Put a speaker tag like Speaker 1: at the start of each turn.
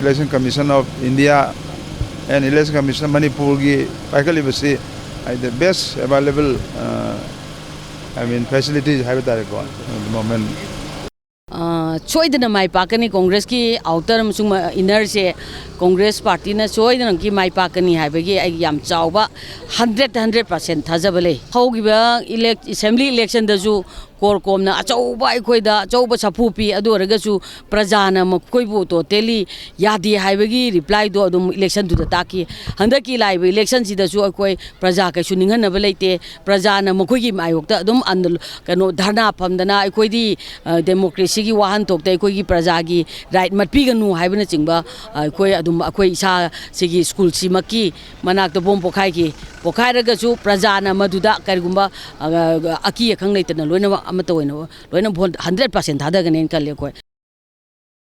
Speaker 1: Election Commission of India and Election Commission of Manipur the best available facilities at the moment.
Speaker 2: Soidana mai pakani Congress ki outer inner se Congress party na soidana ki mai pakani haibagi ai yam chawba 100% thajabale hogiba assembly election daju kor komna achauba aikoida achauba sapupi adoragasu prajana makoibu totally yadi haibagi reply do adum election du taki handaki live election si dasu akoi praja ka suningan na balaite prajana makoigi mayokta adum andal kano dharna phamdana aikoidi democracy ki wahan tokta aikoigi praja gi right matpi ganu haibana chingba akoi adum akoi isa sigi school si maki manak to bom pokhai ki pokhai ragasu prajana maduda karigumba aki khang leitana loina amata oina loina 100% thada ganen kal lekoi